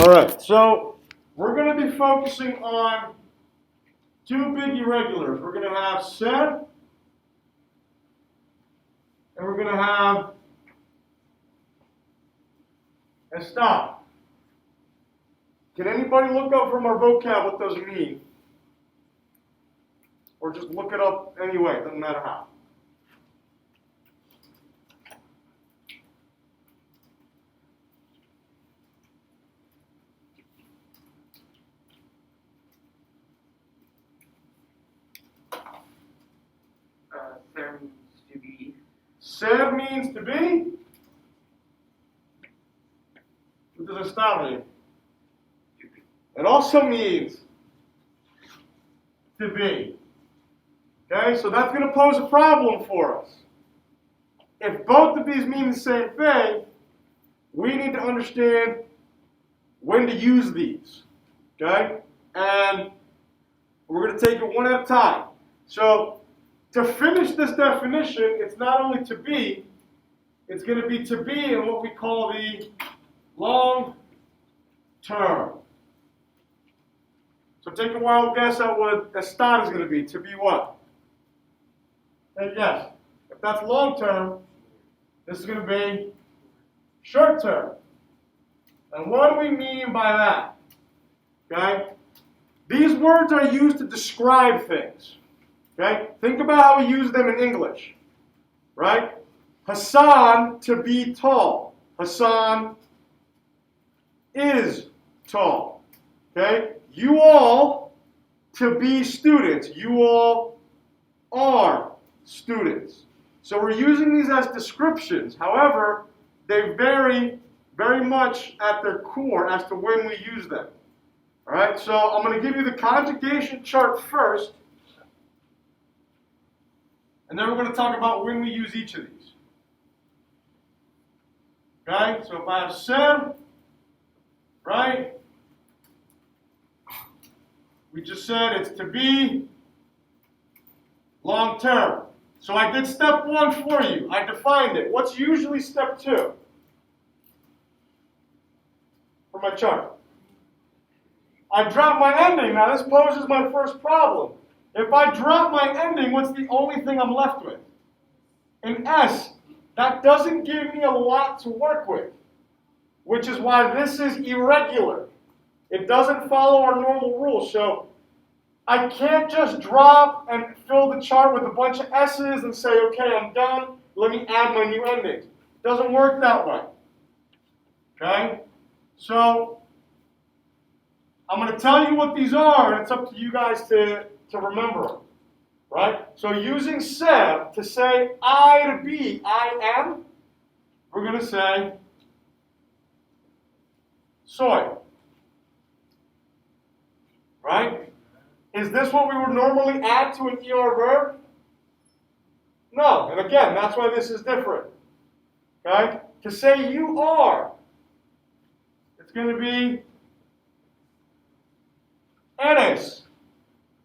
All right, so we're going to be focusing on two big irregulars. We're going to have ser, and we're going to have estar. Can anybody look up from our vocab what those mean? Or just look it up anyway, doesn't matter how. Ser means to be. Ser means to be. What does estar mean? To be. It also means to be. Okay, so that's going to pose a problem for us. If both of these mean the same thing, we need to understand when to use these. Okay, and we're going to take it one at a time. So to finish this definition, it's not only to be, it's going to be in what we call the long term. So take a wild guess at what estar is going to be. To be what? And yes, if that's long term, this is going to be short term. And what do we mean by that? Okay? These words are used to describe things. Okay? Think about how we use them in English. Right? Hassan, to be tall. Hassan is tall. Okay? You all, to be students. You all are students. So we're using these as descriptions. However, they vary very much at their core as to when we use them. All right, so I'm going to give you the conjugation chart first, and then we're going to talk about when we use each of these. Okay, so if I have ser, right, we just said it's to be long term. So I did step one for you. I defined it. What's usually step two for my chart? I drop my ending. Now this poses my first problem. If I drop my ending, what's the only thing I'm left with? An S. That doesn't give me a lot to work with, which is why this is irregular. It doesn't follow our normal rules. So I can't just drop and fill the chart with a bunch of S's and say, okay, I'm done. Let me add my new endings. It doesn't work that way. Okay? So I'm going to tell you what these are, and it's up to you guys to remember them. Right? So using ser to say I to be, I am, we're going to say soy. Right? Is this what we would normally add to an ER verb? No. And again, that's why this is different. Okay? To say you are, it's going to be eres.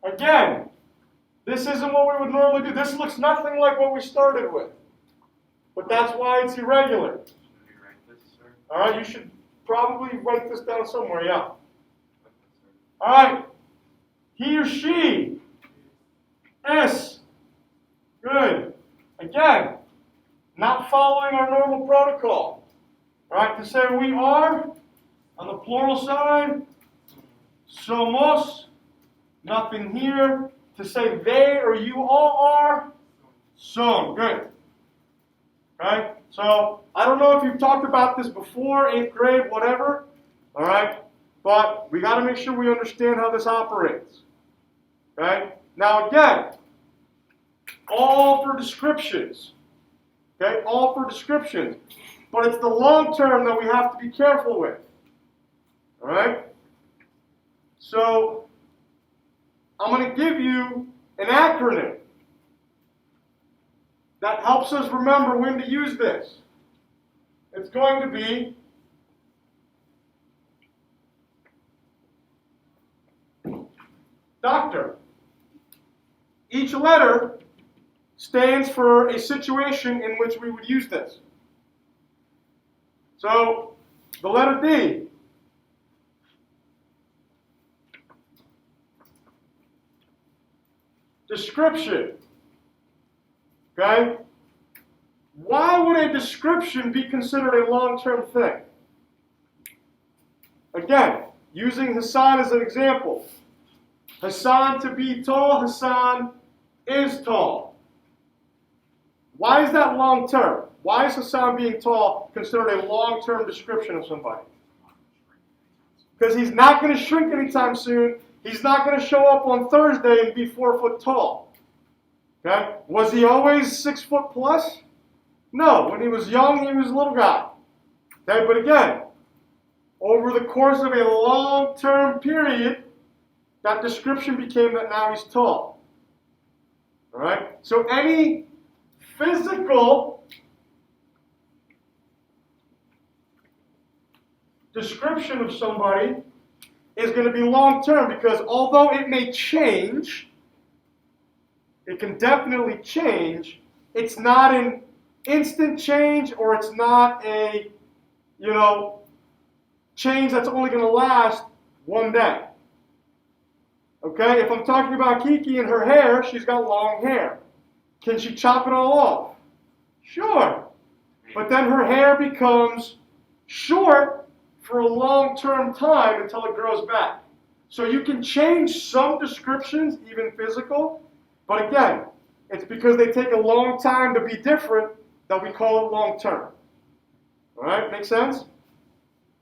Again, this isn't what we would normally do. This looks nothing like what we started with. But that's why it's irregular. Should we write this, sir? All right, you should probably write this down somewhere, yeah. All right. He or she. S. Good. Again, not following our normal protocol. All right, to say we are, on the plural side, somos, nothing here. To say they or you all are, son. Good. Right? So, I don't know if you've talked about this before, 8th grade, whatever. All right? But we got to make sure we understand how this operates. Okay? Now again, all for descriptions. Okay? All for descriptions. But it's the long term that we have to be careful with. All right? So, I'm going to give you an acronym that helps us remember when to use this. It's going to be doctor. Each letter stands for a situation in which we would use this. So, the letter D. description. Okay? Why would a description be considered a long-term thing? Again, using Hassan as an example. Hassan to be tall, Hassan is tall. Why is that long-term? Why is Hassan being tall considered a long-term description of somebody? Because he's not going to shrink anytime soon. He's not going to show up on Thursday and be 4 foot tall. Okay? Was he always 6 foot plus? No. When he was young, he was a little guy. Okay? But again, over the course of a long-term period, that description became that now he's tall. All right? So any physical description of somebody is going to be long-term, because although it may change, it can definitely change, it's not an instant change, or it's not a, change that's only going to last one day. Okay, if I'm talking about Kiki and her hair, she's got long hair. Can she chop it all off? Sure. But then her hair becomes short for a long-term time until it grows back. So you can change some descriptions, even physical, but again, it's because they take a long time to be different that we call it long-term. All right, make sense?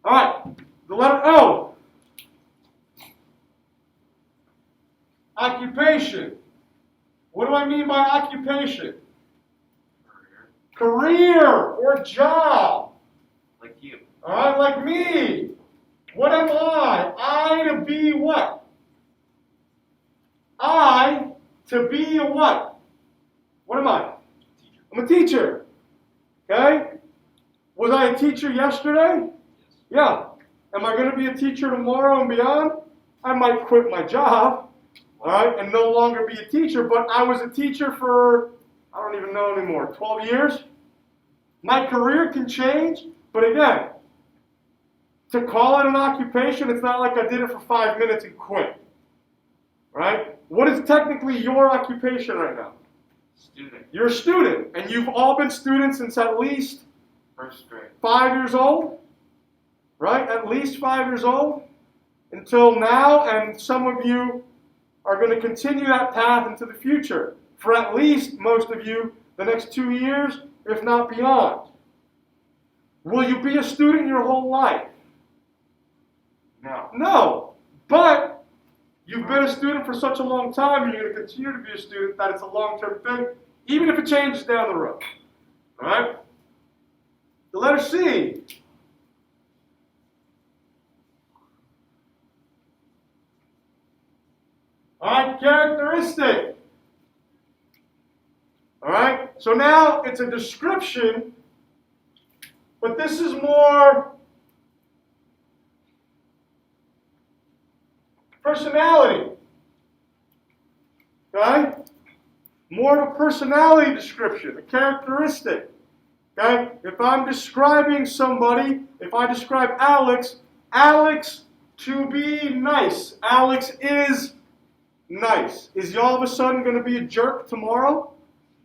All right, the letter O. Occupation. What do I mean by occupation? Career or job. Like you. All right, like me. What am I? I to be what? I to be a what? What am I? Teacher. I'm a teacher. Okay? Was I a teacher yesterday? Yes. Yeah. Am I going to be a teacher tomorrow and beyond? I might quit my job, all right, and no longer be a teacher, but I was a teacher for, I don't even know anymore, 12 years? My career can change, but again, to call it an occupation, it's not like I did it for 5 minutes and quit, right? What is technically your occupation right now? Student. You're a student, and you've all been students since at least First grade. 5 years old, right? At least 5 years old until now, and some of you are going to continue that path into the future for at least most of you the next 2 years, if not beyond. Will you be a student your whole life? No. No, but you've been a student for such a long time, and you're going to continue to be a student, that it's a long-term thing, even if it changes down the road. All right? The letter C. All right, characteristic. All right, so now it's a description, but this is more personality. Okay? More of a personality description, a characteristic. Okay? If I'm describing somebody, if I describe Alex, Alex to be nice. Alex is nice. Is he all of a sudden going to be a jerk tomorrow?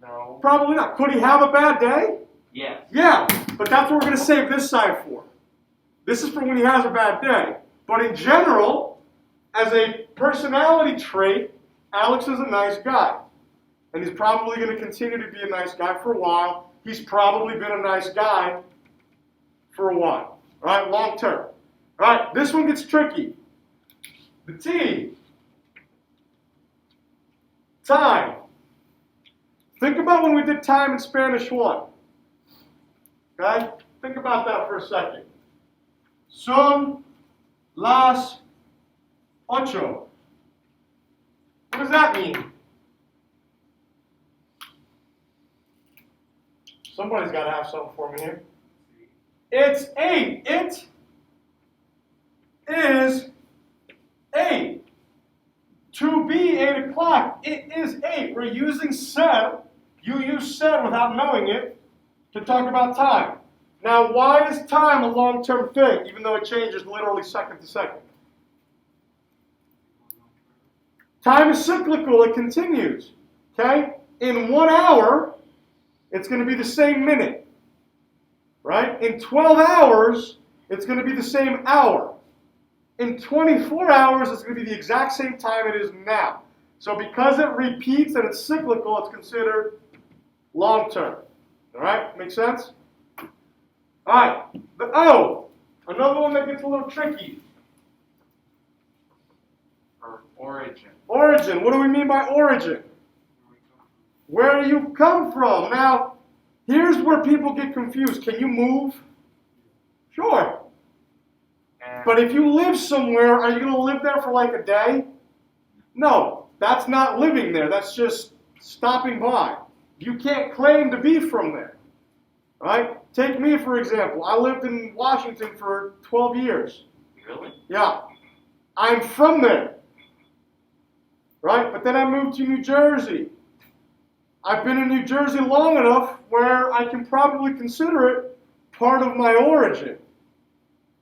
No. Probably not. Could he have a bad day? Yes. Yeah, but that's what we're going to save this side for. This is for when he has a bad day. But in general, as a personality trait, Alex is a nice guy. And he's probably going to continue to be a nice guy for a while. He's probably been a nice guy for a while. All right, long term. All right, this one gets tricky. The T. Time. Think about when we did time in Spanish 1. Okay? Think about that for a second. Son las 8. What does that mean? Somebody's got to have something for me here. It's 8. It is 8. To be 8 o'clock. It is 8. We're using said. You use said without knowing it to talk about time. Now, why is time a long-term thing, even though it changes literally second to second? Time is cyclical. It continues. Okay? In 1 hour, it's going to be the same minute. Right? In 12 hours, it's going to be the same hour. In 24 hours, it's going to be the exact same time it is now. So because it repeats and it's cyclical, it's considered long term. All right? Make sense? All right. The O. Another one that gets a little tricky. Or origin. Origin. What do we mean by origin? Where you come from. Now, here's where people get confused. Can you move? Sure. And But if you live somewhere, are you going to live there for like a day? No, that's not living there. That's just stopping by. You can't claim to be from there. Right? Take me, for example. I lived in Washington for 12 years. really? Yeah. I'm from there. Right? But then I moved to New Jersey. I've been in New Jersey long enough where I can probably consider it part of my origin.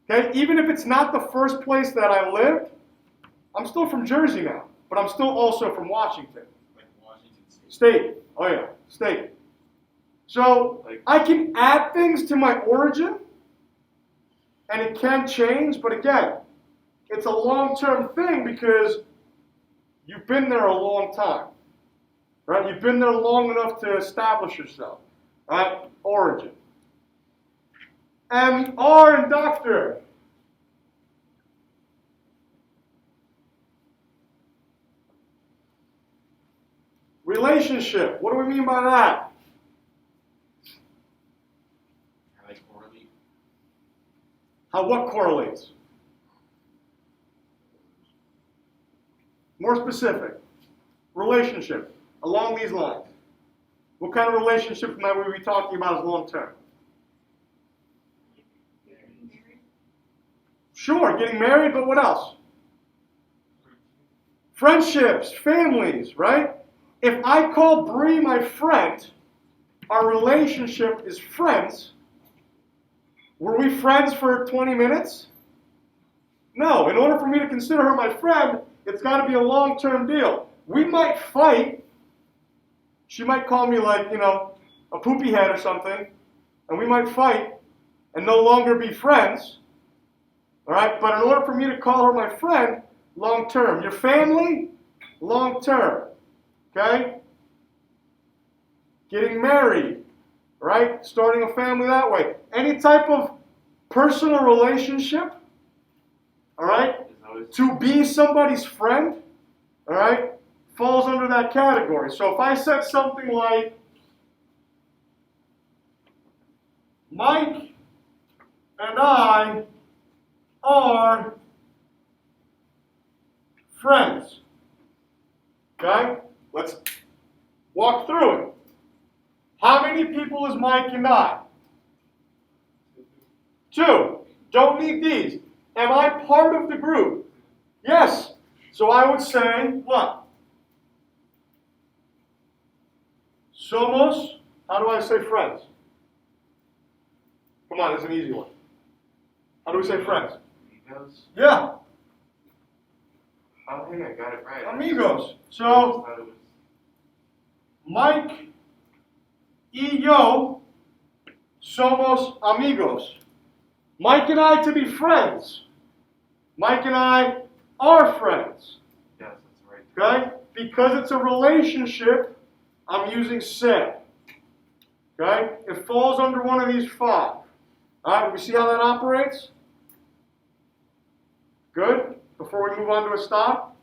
Okay? Even if it's not the first place that I lived, I'm still from Jersey now. But I'm still also from Washington. Like Washington State. State. Oh yeah, state. So I can add things to my origin, and it can change, but again, it's a long-term thing because you've been there a long time. Right? You've been there long enough to establish yourself. Right? Origin. And R in doctor. Relationship. What do we mean by that? How they correlate. How what correlates? More specific. Relationship. Along these lines. What kind of relationship might we be talking about as long term? Sure, getting married, but what else? Friendships, families, right? If I call Bree my friend, our relationship is friends. Were we friends for 20 minutes? No. In order for me to consider her my friend, it's got to be a long-term deal. We might fight. She might call me like, a poopy head or something, and we might fight and no longer be friends. All right? But in order for me to call her my friend, long-term. Your family, long-term. Okay? Getting married, right? Starting a family that way. Any type of personal relationship, all right? Is always To be somebody's friend, all right, falls under that category. So if I said something like, Mike and I are friends. Okay? Let's walk through it. How many people is Mike and I? 2. Don't need these. Am I part of the group? Yes. So I would say what? Somos. How do I say friends? Come on, it's an easy one. How do we say friends? amigos. Yeah, Oh, hey, I got it right. amigos. I So thought it was Mike y yo somos amigos. Mike and I to be friends. Mike and I are friends. yes, that's right. Okay? Because it's a relationship, I'm using said. Okay? It falls under one of these 5. Alright, we see how that operates? Good? Before we move on to a stop?